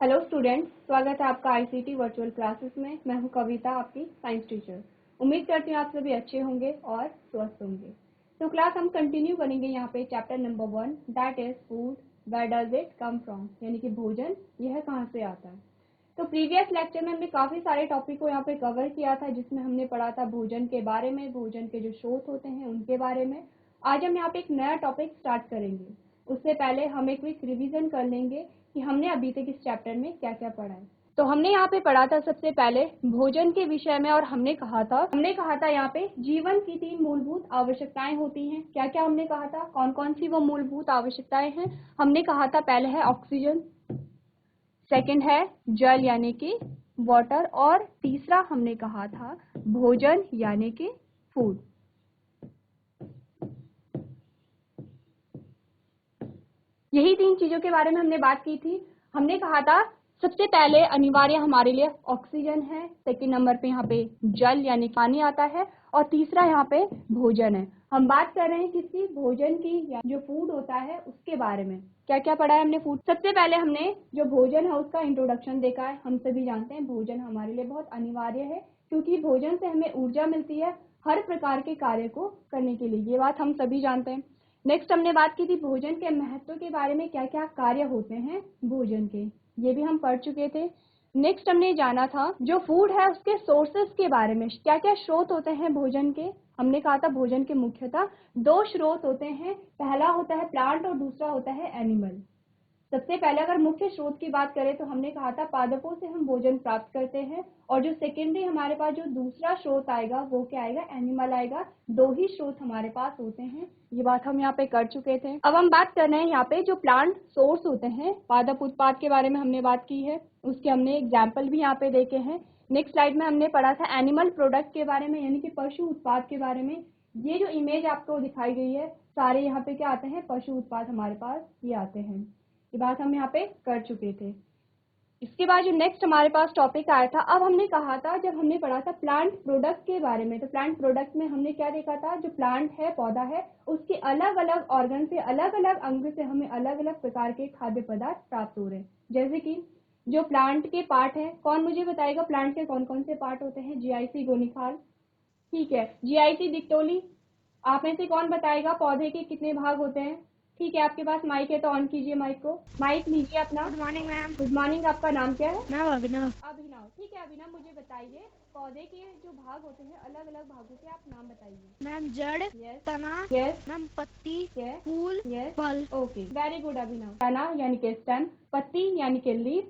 Hello students, स्वागत है आपका आईसीटी वर्चुअल क्लासेस में। मैं हूं कविता, आपकी साइंस टीचर। उम्मीद करती हूं आप सभी अच्छे होंगे और स्वस्थ होंगे। तो क्लास हम कंटिन्यू करेंगे यहाँ पे chapter number 1, that is food, where does it come from, यानी कि भोजन यह कहाँ से आता है। तो प्रीवियस लेक्चर में हमने काफ़ी सारे टॉपिक को यहाँ पे कवर किया था, जिसमें हमने पढ़ा था भोजन के बारे में, भोजन के जो स्रोत होते हैं उनके बारे में। आज हम यहाँ पे एक नया टॉपिक स्टार्ट करेंगे। उससे पहले हम एक क्विक रिवीजन कर लेंगे कि हमने अभी तक इस चैप्टर में क्या क्या पढ़ा है। तो हमने यहाँ पे पढ़ा था सबसे पहले भोजन के विषय में, और हमने कहा था यहाँ पे जीवन की 3 मूलभूत आवश्यकताएं होती हैं। क्या क्या हमने कहा था, कौन कौन सी वो मूलभूत आवश्यकताएं हैं। हमने कहा था पहले है ऑक्सीजन, सेकंड है जल यानी कि वाटर, और तीसरा हमने कहा था भोजन यानी कि फूड। यही 3 चीजों के बारे में हमने बात की थी। हमने कहा था सबसे पहले अनिवार्य हमारे लिए ऑक्सीजन है, सेकंड नंबर पे यहाँ पे जल यानी पानी आता है, और तीसरा यहाँ पे भोजन है। हम बात कर रहे हैं किसी भोजन की, या जो फूड होता है उसके बारे में। क्या क्या पढ़ा है हमने फूड। सबसे पहले हमने जो भोजन है उसका इंट्रोडक्शन देखा है। हम सभी जानते हैं भोजन हमारे लिए बहुत अनिवार्य है, क्योंकि भोजन से हमें ऊर्जा मिलती है हर प्रकार के कार्य को करने के लिए। ये बात हम सभी जानते हैं। नेक्स्ट हमने बात की थी भोजन के महत्व के बारे में, क्या क्या कार्य होते हैं भोजन के, ये भी हम पढ़ चुके थे। नेक्स्ट हमने जाना था जो फूड है उसके सोर्सेस के बारे में, क्या क्या स्रोत होते हैं भोजन के। हमने कहा था भोजन के मुख्यतः 2 स्रोत होते हैं, पहला होता है प्लांट और दूसरा होता है एनिमल। सबसे पहले अगर मुख्य स्रोत की बात करें तो हमने कहा था पादपों से हम भोजन प्राप्त करते हैं, और जो सेकेंडरी हमारे पास जो दूसरा स्रोत आएगा वो क्या आएगा, एनिमल आएगा। 2 ही स्रोत हमारे पास होते हैं, ये बात हम यहाँ पे कर चुके थे। अब हम बात कर रहे हैं यहाँ पे जो प्लांट सोर्स होते हैं, पादप उत्पाद के बारे में हमने बात की है, उसके हमने एग्जाम्पल भी यहाँ पे देखे हैं। नेक्स्ट स्लाइड में हमने पढ़ा था एनिमल प्रोडक्ट के बारे में, यानी कि पशु उत्पाद के बारे में। ये जो इमेज आपको दिखाई गई है, सारे यहाँ पे क्या आते हैं, पशु उत्पाद हमारे पास ये आते हैं। ये बात हम यहाँ पे कर चुके थे। इसके बाद जो नेक्स्ट हमारे पास टॉपिक आया था, अब हमने कहा था जब हमने पढ़ा था प्लांट प्रोडक्ट के बारे में, तो प्लांट प्रोडक्ट में हमने क्या देखा था, जो प्लांट है, पौधा है, उसके अलग अलग ऑर्गन से, अलग अलग अंग से हमें अलग अलग प्रकार के खाद्य पदार्थ प्राप्त हो रहे हैं। जैसे कि जो प्लांट के पार्ट है, कौन मुझे बताएगा प्लांट के कौन कौन से पार्ट होते हैं। जीआईसी गोनीखाल, ठीक है। जीआईसी डिक्टोली, आप में से कौन बताएगा पौधे के कितने भाग होते हैं। ठीक है, आपके पास माइक है तो ऑन कीजिए माइक को। माइक लीजिए अपना। Good morning ma'am. Good morning, आपका नाम क्या है। मैम अभिनव। अभिनव, ठीक है। अभिनव, मुझे बताइए पौधे के जो भाग होते हैं, अलग अलग भागों के आप नाम बताइए। मैम जड़, यस, तना, यस, मैम पत्ती, यस, फूल, यस, फल। ओके, वेरी गुड अभिनव। तना यानी कि स्टेम, पत्ती यानी कि लीफ,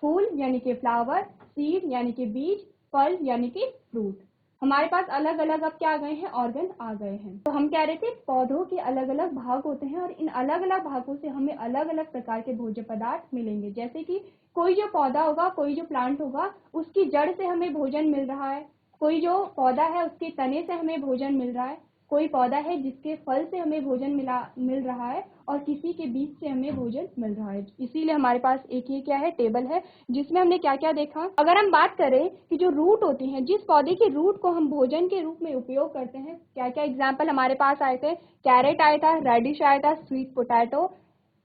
फूल यानी कि फ्लावर, सीड यानी कि बीज, फल यानी कि फ्रूट। हमारे पास अलग अलग अब क्या आ गए हैं, ऑर्गन आ गए हैं। तो हम कह रहे थे पौधों के अलग अलग भाग होते हैं, और इन अलग अलग भागों से हमें अलग अलग प्रकार के भोज्य पदार्थ मिलेंगे। जैसे कि कोई जो पौधा होगा, कोई जो प्लांट होगा, उसकी जड़ से हमें भोजन मिल रहा है, कोई जो पौधा है उसके तने से हमें भोजन मिल रहा है, कोई पौधा है जिसके फल से हमें भोजन मिल रहा है, और किसी के बीज से हमें भोजन मिल रहा है। इसीलिए हमारे पास एक ये क्या है, टेबल है, जिसमें हमने क्या क्या देखा। अगर हम बात करें कि जो रूट होती हैं, जिस पौधे की रूट को हम भोजन के रूप में उपयोग करते हैं, क्या क्या एग्जाम्पल हमारे पास आए थे। कैरेट आया था, रेडिश आया था, स्वीट पोटैटो,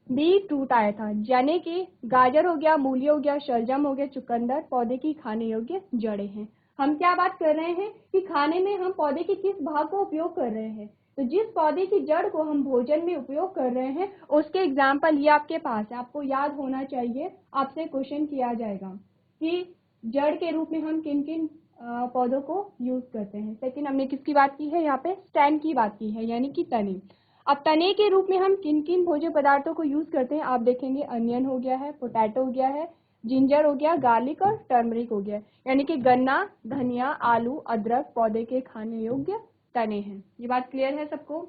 बीटरूट आया था, यानी कि गाजर हो गया, मूली हो गया, शलजम हो गया, चुकंदर पौधे की खाने योग्य जड़ें हैं। हम क्या बात कर रहे हैं कि खाने में हम पौधे के किस भाग को उपयोग कर रहे हैं। तो जिस पौधे की जड़ को हम भोजन में उपयोग कर रहे हैं, उसके एग्जाम्पल ये आपके पास है, आपको याद होना चाहिए। आपसे क्वेश्चन किया जाएगा कि जड़ के रूप में हम किन किन पौधों को यूज करते हैं। सेकंड हमने किसकी बात की है, यहाँ पे स्टेम की बात की है, यानी कि तने। अब तने के रूप में हम किन किन भोज्य पदार्थों को यूज करते हैं, आप देखेंगे अनियन हो गया है, पोटैटो हो गया है, जिंजर हो गया, गार्लिक और टर्मरिक हो गया, यानी कि गन्ना, धनिया, आलू, अदरक पौधे के खाने योग्य तने हैं। ये बात क्लियर है सबको।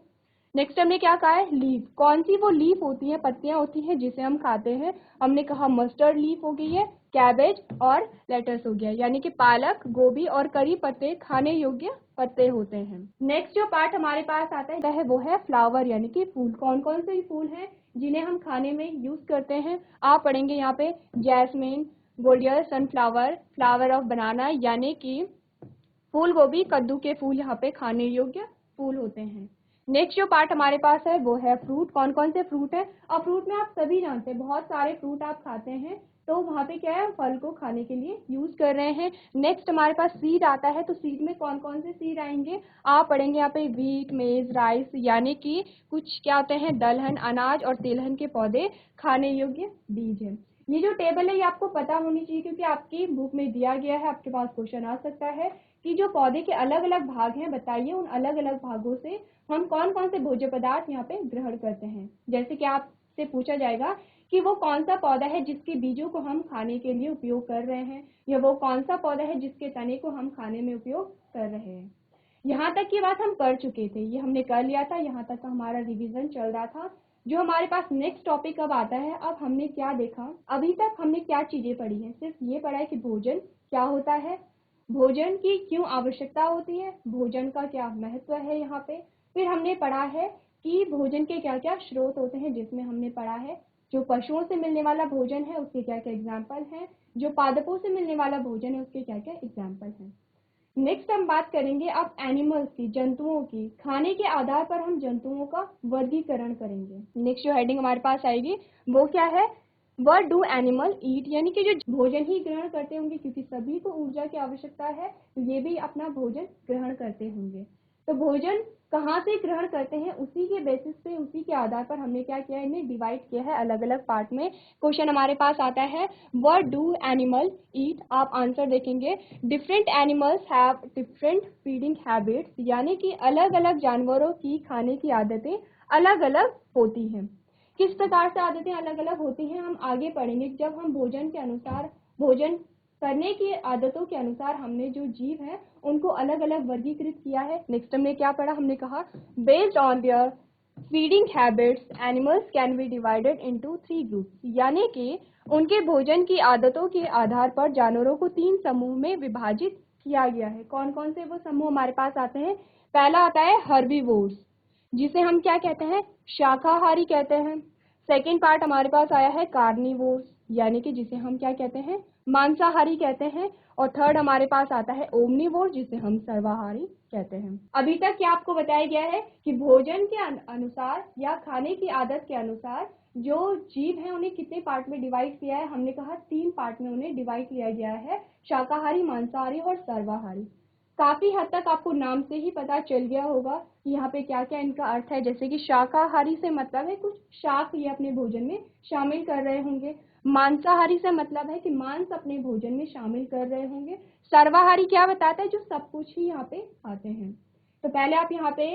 नेक्स्ट हमने क्या कहा है, लीफ। कौन सी वो लीफ होती है, पत्तियां होती हैं जिसे हम खाते हैं। हमने कहा मस्टर्ड लीफ हो गई है, कैबेज और लेटस हो गया, यानी कि पालक, गोभी और करी पत्ते खाने योग्य पत्ते होते हैं। नेक्स्ट जो पार्ट हमारे पास आता है वो है फ्लावर, यानी कि फूल। कौन कौन से फूल हैं जिन्हें हम खाने में यूज करते हैं, आप पढ़ेंगे यहाँ पे। जैस्मिन, गोल्डियर, सनफ्लावर, फ्लावर ऑफ बनाना, यानी कि फूल गोभी, कद्दू के फूल यहाँ पे खाने योग्य फूल होते हैं। नेक्स्ट जो पार्ट हमारे पास है वो है फ्रूट। कौन कौन से फ्रूट है, और फ्रूट में आप सभी जानते हैं बहुत सारे फ्रूट आप खाते हैं, तो वहाँ पे क्या है, फल को खाने के लिए यूज कर रहे हैं। नेक्स्ट हमारे पास सीड आता है, तो सीड में कौन कौन से सीड आएंगे आप पढ़ेंगे यहाँ पे, वीट, मेज, राइस, यानी कि कुछ क्या होते हैं, दलहन, अनाज और तिलहन के पौधे खाने योग्य बीज है। ये जो टेबल है ये आपको पता होनी चाहिए, क्योंकि आपकी बुक में दिया गया है, आपके पास क्वेश्चन आ सकता है कि जो पौधे के अलग अलग भाग हैं बताइए उन अलग अलग भागों से हम कौन कौन से भोज्य पदार्थ यहाँ पे ग्रहण करते हैं। जैसे कि आपसे पूछा जाएगा कि वो कौन सा पौधा है जिसके बीजों को हम खाने के लिए उपयोग कर रहे हैं, या वो कौन सा पौधा है जिसके तने को हम खाने में उपयोग कर रहे हैं। यहाँ तक की बात हम कर चुके थे, ये हमने कर लिया था, यहाँ तक का हमारा रिवीजन चल रहा था। जो हमारे पास नेक्स्ट टॉपिक अब आता है, अब हमने क्या देखा, अभी तक हमने क्या चीजें पढ़ी हैं, सिर्फ ये पढ़ा है कि भोजन क्या होता है, भोजन की क्यों आवश्यकता होती है, भोजन का क्या महत्व है यहाँ पे। फिर हमने पढ़ा है कि भोजन के क्या क्या स्रोत होते हैं, जिसमें हमने पढ़ा है जो पशुओं से मिलने वाला भोजन है उसके क्या क्या एग्जाम्पल हैं, जो पादपों से मिलने वाला भोजन है उसके क्या क्या एग्जाम्पल हैं। नेक्स्ट हम बात करेंगे अब एनिमल्स की, जंतुओं की। खाने के आधार पर हम जंतुओं का वर्गीकरण करेंगे। नेक्स्ट जो हेडिंग हमारे पास आएगी वो क्या है, व्हाट डू एनिमल ईट, यानी कि जो भोजन ही ग्रहण करते होंगे, क्योंकि सभी को ऊर्जा की आवश्यकता है तो ये भी अपना भोजन ग्रहण करते होंगे। तो भोजन कहाँ से ग्रहण करते हैं, उसी के बेसिस पे, उसी के आधार पर हमने क्या किया है, इन्हें डिवाइड किया है अलग अलग पार्ट में। क्वेश्चन हमारे पास आता है व्हाट डू एनिमल ईट, आप आंसर देखेंगे different animals have different feeding habits, यानी कि अलग अलग जानवरों की खाने की आदतें अलग अलग होती हैं। किस प्रकार से आदतें अलग अलग होती हैं हम आगे पढ़ेंगे, जब हम भोजन के अनुसार, भोजन करने की आदतों के अनुसार हमने जो जीव है उनको अलग अलग वर्गीकृत किया है। नेक्स्ट हमने क्या पढ़ा, हमने कहा based on their feeding habits animals can be divided into 3 groups, यानी कि उनके भोजन की आदतों के आधार पर जानवरों को 3 समूह में विभाजित किया गया है। कौन कौन से वो समूह हमारे पास आते हैं, पहला आता है हर्बीवोर्स, जिसे हम क्या कहते हैं, शाकाहारी कहते हैं। सेकेंड पार्ट हमारे पास आया है कार्निवोर्स, यानी कि जिसे हम क्या कहते हैं, मांसाहारी कहते हैं। और थर्ड हमारे पास आता है ओमनिवोर, जिसे हम सर्वाहारी कहते हैं। अभी तक क्या आपको बताया गया है कि भोजन के अनुसार या खाने की आदत के अनुसार जो जीव हैं उन्हें कितने पार्ट में डिवाइड किया है, हमने कहा 3 पार्ट में उन्हें डिवाइड किया गया है, शाकाहारी, मांसाहारी और सर्वाहारी। काफी हद तक आपको नाम से ही पता चल गया होगा कि यहाँ पे क्या क्या इनका अर्थ है। जैसे कि शाकाहारी से मतलब है कुछ शाक ये अपने भोजन में शामिल कर रहे होंगे, मांसाहारी से मतलब है कि मांस अपने भोजन में शामिल कर रहे होंगे, सर्वाहारी क्या बताता है, जो सब कुछ ही यहाँ पे आते हैं। तो पहले आप यहाँ पे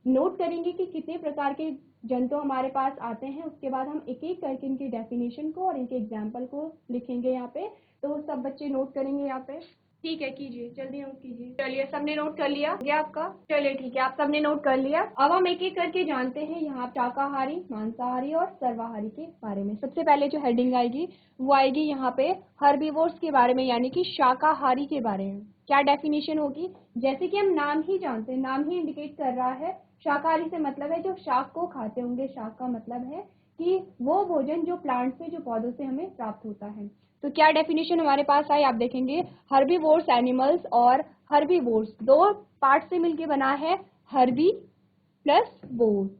नोट करेंगे कि कितने प्रकार के जंतु हमारे पास आते हैं, उसके बाद हम एक एक करके इनकी डेफिनेशन को और इनके एग्जाम्पल को लिखेंगे यहाँ पे। तो सब बच्चे नोट करेंगे यहाँ पे, ठीक है, कीजिए जल्दी नोट कीजिए। चलिए सबने नोट कर लिया गया आपका, चलिए ठीक है, आप सबने नोट कर लिया। अब हम एक एक करके जानते हैं यहाँ शाकाहारी, मांसाहारी और सर्वाहारी के बारे में। सबसे पहले जो हेडिंग आएगी वो आएगी यहाँ पे हर्बीवोर्स के बारे में, यानी कि शाकाहारी के बारे में। क्या डेफिनेशन होगी, जैसे कि हम नाम ही जानते हैं, नाम ही इंडिकेट कर रहा है, शाकाहारी से मतलब है जो शाक को खाते होंगे। शाक का मतलब है कि वो भोजन जो प्लांट से, जो पौधों से हमें प्राप्त होता है। तो क्या डेफिनेशन हमारे पास आई, आप देखेंगे हर्बीवोर्स एनिमल्स, और हर्बीवोर्स 2 पार्ट से मिलके बना है, हर्बी प्लस वोर।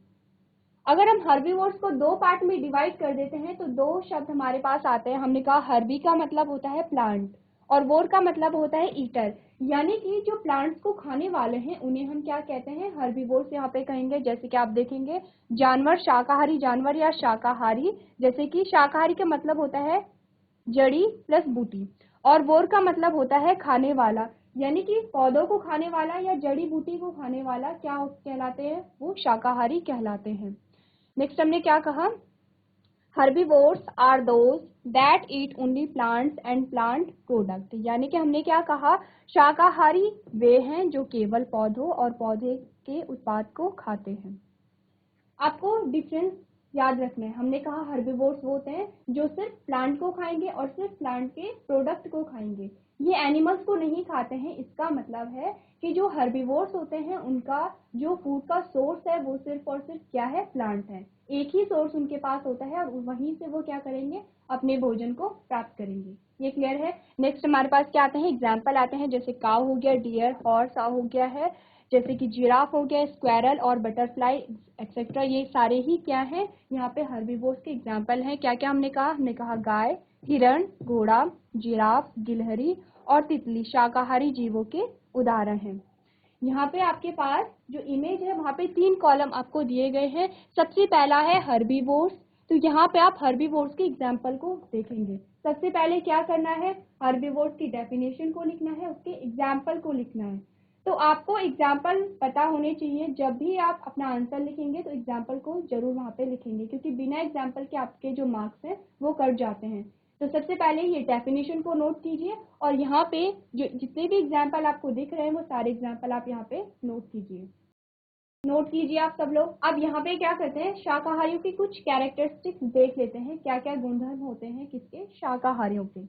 अगर हम हर्बीवोर्स को 2 पार्ट में डिवाइड कर देते हैं तो 2 शब्द हमारे पास आते हैं। हमने कहा हर्बी का मतलब होता है प्लांट और वोर का मतलब होता है ईटर, यानी कि जो प्लांट्स को खाने वाले हैं उन्हें हम क्या कहते हैं, हर्बीवोर्स यहाँ पे कहेंगे। जैसे कि आप देखेंगे जानवर, शाकाहारी जानवर या शाकाहारी, जैसे कि शाकाहारी का मतलब होता है जड़ी प्लस बूटी, और वोर का मतलब होता है खाने वाला, यानी कि पौधों को खाने वाला या जड़ी बूटी को खाने वाला क्या कहलाते हैं, वो शाकाहारी कहलाते हैं। नेक्स्ट हमने क्या कहा, herbivores are those that eat only plants and plant product, यानी कि हमने क्या कहा, शाकाहारी वे हैं जो केवल पौधों और पौधे के उत्पाद को खाते हैं। आपको डिफरेंस याद रखना है। हमने कहा हर्बीवोर्स वो होते हैं जो सिर्फ प्लांट को खाएंगे और सिर्फ प्लांट के प्रोडक्ट को खाएंगे, ये एनिमल्स को नहीं खाते हैं। इसका मतलब है कि जो हर्बीवोर्स होते हैं उनका जो फूड का सोर्स है वो सिर्फ और सिर्फ क्या है, प्लांट है। एक ही सोर्स उनके पास होता है और वहीं से वो क्या करेंगे, अपने भोजन को प्राप्त करेंगे। ये क्लियर है। नेक्स्ट हमारे पास क्या आते हैं, एग्जाम्पल आते हैं, जैसे काऊ हो गया, डियर, हॉर्स हो गया है, जैसे कि जिराफ हो गया, स्क्वायरल और बटरफ्लाई एक्सेट्रा, ये सारे ही क्या है यहाँ पे हर्बीवोर्स के एग्जाम्पल हैं। क्या क्या हमने कहा गाय, हिरण, घोड़ा, जिराफ, गिलहरी और तितली शाकाहारी जीवों के उदाहरण हैं। यहाँ पे आपके पास जो इमेज है वहाँ पे 3 कॉलम आपको दिए गए हैं। सबसे पहला है हर्बीवोर्स, तो यहाँ पे आप हर्बीवोर्स के एग्जाम्पल को देखेंगे। सबसे पहले क्या करना है, हर्बीवोर्स की डेफिनेशन को लिखना है, उसके एग्जाम्पल को लिखना है। तो आपको एग्जाम्पल पता होने चाहिए, जब भी आप अपना आंसर लिखेंगे तो एग्जाम्पल को जरूर वहाँ पे लिखेंगे, क्योंकि बिना एग्जाम्पल के आपके जो मार्क्स हैं वो कट जाते हैं। तो सबसे पहले ये डेफिनेशन को नोट कीजिए और यहाँ पे जो जितने भी एग्जाम्पल आपको दिख रहे हैं वो सारे एग्जाम्पल आप यहाँ पे नोट कीजिए आप सब लोग। अब यहाँ पे क्या करते हैं, शाकाहारियों की कुछ कैरेक्टरिस्टिक्स देख लेते हैं, क्या क्या गुणधर्म होते हैं किसके, शाकाहारियों के।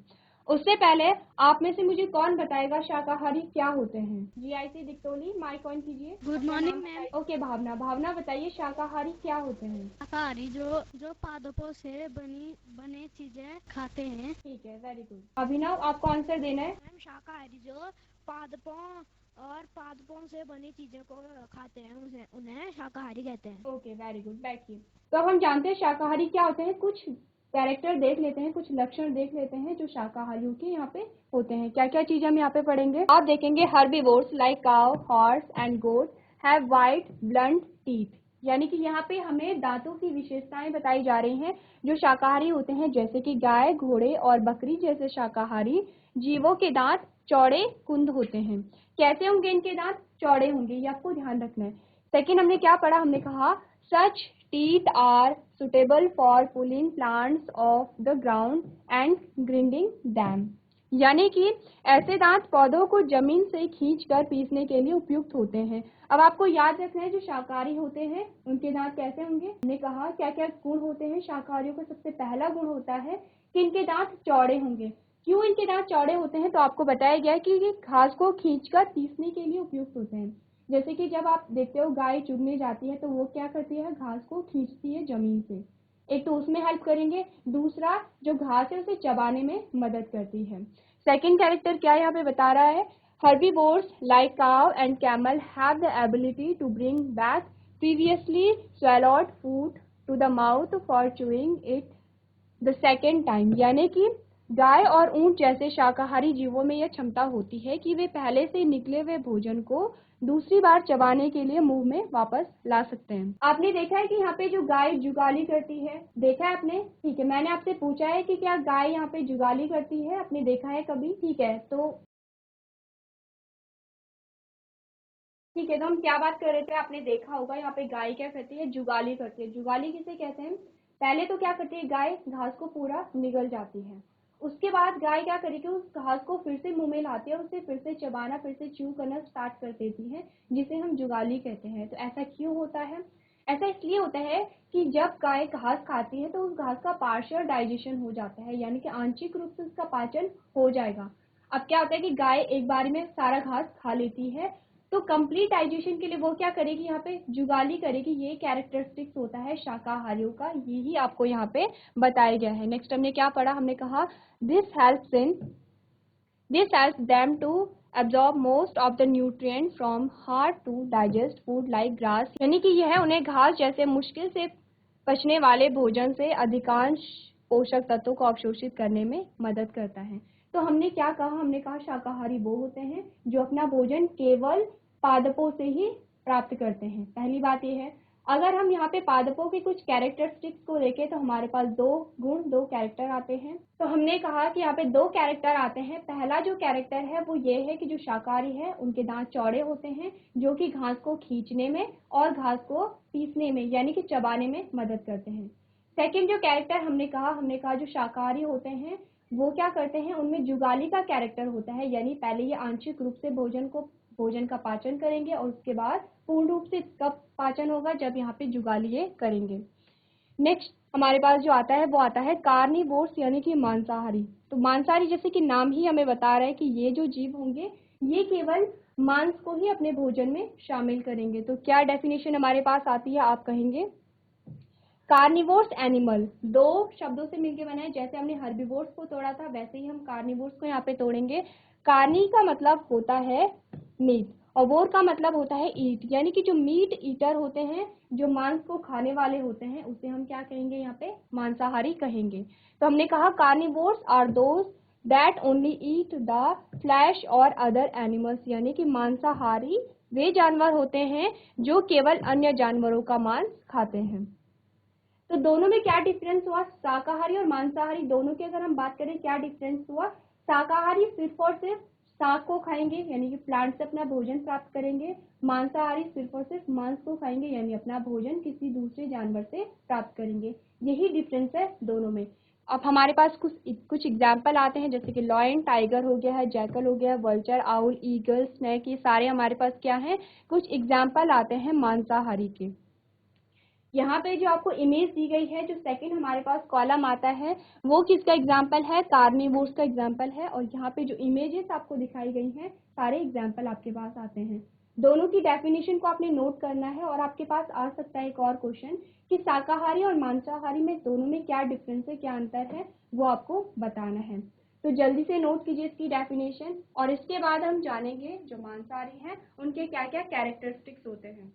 उससे पहले आप में से मुझे कौन बताएगा शाकाहारी क्या होते हैं? जीआईसी दिक्तोली माइक ऑन कीजिए। Good morning ma'am. ओके भावना बताइए शाकाहारी क्या होते हैं? शाकाहारी जो पादपों से बने चीजें खाते हैं। ठीक है, वेरी गुड। अभिनव आपको आंसर देना है। मैम शाकाहारी जो पादपों से बनी चीजों को खाते हैं उन्हें शाकाहारी कहते हैं। ओके, वेरी गुड, बैठिए। तो अब हम जानते हैं शाकाहारी क्या होते हैं, कुछ कैरेक्टर देख लेते हैं, कुछ लक्षण देख लेते हैं जो शाकाहारियों के यहाँ पे होते हैं। क्या क्या चीज हम यहाँ पे पढ़ेंगे, आप देखेंगे herbivores like cow, horse and got have white blunt teeth, यानी कि यहाँ पे हमें दांतों की विशेषताएं बताई जा रही हैं जो शाकाहारी होते हैं, जैसे कि गाय, घोड़े और बकरी जैसे शाकाहारी जीवों के दांत चौड़े कुंद होते हैं। कैसे होंगे इनके दांत, चौड़े होंगे, ये आपको ध्यान रखना है। सेकेंड हमने क्या पढ़ा, हमने कहा such teeth are suitable for pulling plants off the ground and grinding them, यानी कि ऐसे दांत पौधों को जमीन से खींचकर पीसने के लिए उपयुक्त होते हैं। अब आपको याद रखना है जो शाकाहारी होते हैं उनके दांत कैसे होंगे। हमने कहा क्या क्या गुण होते हैं शाकाहारियों का। सबसे पहला गुण होता है कि इनके दांत चौड़े होंगे। क्यों इनके दांत चौड़े होते हैं, तो आपको बताया गया है कि ये घास को खींचकर पीसने के लिए उपयुक्त होते हैं। जैसे कि जब आप देखते हो गाय चुगने जाती है तो वो क्या करती है, घास को खींचती है जमीन से, एक तो उसमें हेल्प करेंगे, दूसरा जो घास है उसे चबाने में मदद करती है। सेकंड कैरेक्टर क्या यहाँ पे बता रहा है, herbivores like cow and camel have the ability to bring back previously swallowed food to the mouth for chewing it the second time, यानी कि गाय और ऊंट जैसे शाकाहारी जीवों में यह क्षमता होती है कि वे पहले से निकले हुए भोजन को दूसरी बार चबाने के लिए मुंह में वापस ला सकते हैं। आपने देखा है कि यहाँ पे जो गाय जुगाली करती है, देखा है आपने? ठीक है, मैंने आपसे पूछा है कि क्या गाय यहाँ पे जुगाली करती है, आपने देखा है कभी? ठीक है, तो हम क्या बात कर रहे थे, आपने देखा होगा यहाँ पे गाय क्या करती है, जुगाली करती है। जुगाली किसे कहते हैं, पहले तो क्या करती है गाय, घास को पूरा निगल जाती है, उसके बाद गाय क्या करेगी, उस घास को फिर से मुंह में लाती है, उसे फिर से चबाना, फिर से च्यू करना स्टार्ट कर देती है, जिसे हम जुगाली कहते हैं। तो ऐसा क्यों होता है, ऐसा इसलिए होता है कि जब गाय घास खाती है तो उस घास का पार्शियल डाइजेशन हो जाता है, यानी कि आंशिक रूप से उसका पाचन हो जाएगा। अब क्या होता है कि गाय एक बार में सारा घास खा लेती है, तो कंप्लीट डाइजेशन के लिए वो क्या करेगी, यहाँ पे जुगाली करेगी। ये कैरेक्टरिस्टिक्स होता है शाकाहारियों का, यही आपको यहाँ पे बताया गया है। नेक्स्ट हमने क्या पढ़ा, हमने कहा this helps them to absorb most of the nutrient from hard to digest food like grass, यानी कि यह उन्हें घास जैसे मुश्किल से पचने वाले भोजन से अधिकांश पोषक तत्वों को अवशोषित करने में मदद करता है। तो हमने क्या कहा, हमने कहा शाकाहारी वो होते हैं जो अपना भोजन केवल पादपों से ही प्राप्त करते हैं। पहली बात ये है। अगर हम यहाँ पे पादपों के कुछ कैरेक्टरिस्टिक्स को देखें तो हमारे पास दो गुण, दो कैरेक्टर आते हैं। तो हमने कहा कि यहाँ पे दो कैरेक्टर आते हैं। पहला जो कैरेक्टर है वो ये है कि जो शाकाहारी है उनके दांत चौड़े होते हैं, जो कि घास को खींचने में और घास को पीसने में यानी कि चबाने में मदद करते हैं। सेकेंड जो कैरेक्टर हमने कहा जो शाकाहारी होते हैं वो क्या करते हैं, उनमें जुगाली का कैरेक्टर होता है, यानी पहले ये आंशिक रूप से भोजन का पाचन करेंगे और उसके बाद पूर्ण रूप से कब पाचन होगा, जब यहाँ पे जुगाली ये करेंगे। नेक्स्ट हमारे पास जो आता है वो आता है कार्निवोर्स, यानी कि मांसाहारी। तो मांसाहारी जैसे कि नाम ही हमें बता रहा है कि ये जो जीव होंगे ये केवल मांस को ही अपने भोजन में शामिल करेंगे। तो क्या डेफिनेशन हमारे पास आती है, आप कहेंगे कार्निवोर्स एनिमल, दो शब्दों से मिलकर बना है। जैसे हमने हर्बीवोर्स को तोड़ा था वैसे ही हम कार्निवोर्स को यहाँ पे तोड़ेंगे। कार्नी का मतलब होता है मीट ओवोर का मतलब होता है ईट, यानी कि जो मीट ईटर होते हैं, जो मांस को खाने वाले होते हैं, उसे हम क्या कहेंगे यहाँ पे, मांसाहारी कहेंगे। तो हमने कहा carnivores are those that only eat the flesh और अदर एनिमल्स, यानी कि मांसाहारी वे जानवर होते हैं जो केवल अन्य जानवरों का मांस खाते हैं। तो दोनों में क्या डिफरेंस हुआ, शाकाहारी और मांसाहारी दोनों की अगर हम बात करें क्या डिफरेंस हुआ, शाकाहारी सिर्फ और सिर्फ शाक को खाएंगे यानी कि प्लांट से अपना भोजन प्राप्त करेंगे, मांसाहारी सिर्फ और सिर्फ मांस को खाएंगे यानी अपना भोजन किसी दूसरे जानवर से प्राप्त करेंगे। यही डिफरेंस है दोनों में। अब हमारे पास कुछ एग्जाम्पल आते हैं, जैसे कि लॉयन टाइगर हो गया है, जैकल हो गया है, वल्चर, आउल, ईगल, स्नेक, ये सारे हमारे पास क्या हैं, कुछ एग्जाम्पल आते हैं मांसाहारी के। यहाँ पे जो आपको इमेज दी गई है, जो सेकंड हमारे पास कॉलम आता है, वो किसका एग्जाम्पल है, कार्निवोर्स का एग्जाम्पल है। और यहाँ पे जो इमेजेस आपको दिखाई गई हैं, सारे एग्जाम्पल आपके पास आते हैं। दोनों की डेफिनेशन को आपने नोट करना है, और आपके पास आ सकता है एक और क्वेश्चन कि शाकाहारी और मांसाहारी में दोनों में क्या डिफरेंस है, क्या अंतर है, वो आपको बताना है। तो जल्दी से नोट कीजिए इसकी डेफिनेशन, और इसके बाद हम जानेंगे जो मांसाहारी हैं उनके क्या क्या कैरेक्टरिस्टिक्स होते हैं।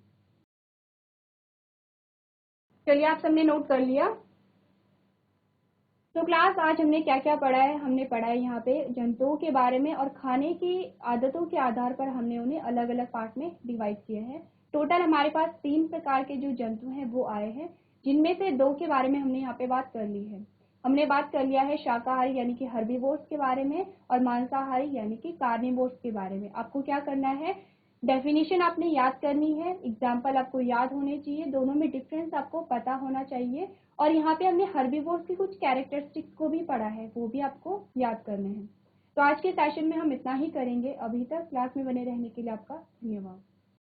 चलिए, आप सबने नोट कर लिया। तो क्लास आज हमने क्या क्या पढ़ा है, हमने पढ़ा है यहाँ पे जंतुओं के बारे में, और खाने की आदतों के आधार पर हमने उन्हें अलग अलग पार्ट में डिवाइड किया है। टोटल हमारे पास 3 प्रकार के जो जंतु हैं वो आए हैं, जिनमें से 2 के बारे में हमने यहाँ पे बात कर ली है। हमने बात कर लिया है शाकाहारी यानी कि हर्बीवोर्स के बारे में, और मांसाहारी यानी कि कार्निवोर्स के बारे में। आपको क्या करना है, डेफिनेशन आपने याद करनी है, एग्जाम्पल आपको याद होने चाहिए, दोनों में डिफरेंस आपको पता होना चाहिए, और यहाँ पे हमने हर्बीवोर्स की कुछ कैरेक्टरिस्टिक्स को भी पढ़ा है, वो भी आपको याद करने हैं। तो आज के सेशन में हम इतना ही करेंगे। अभी तक क्लास में बने रहने के लिए आपका धन्यवाद।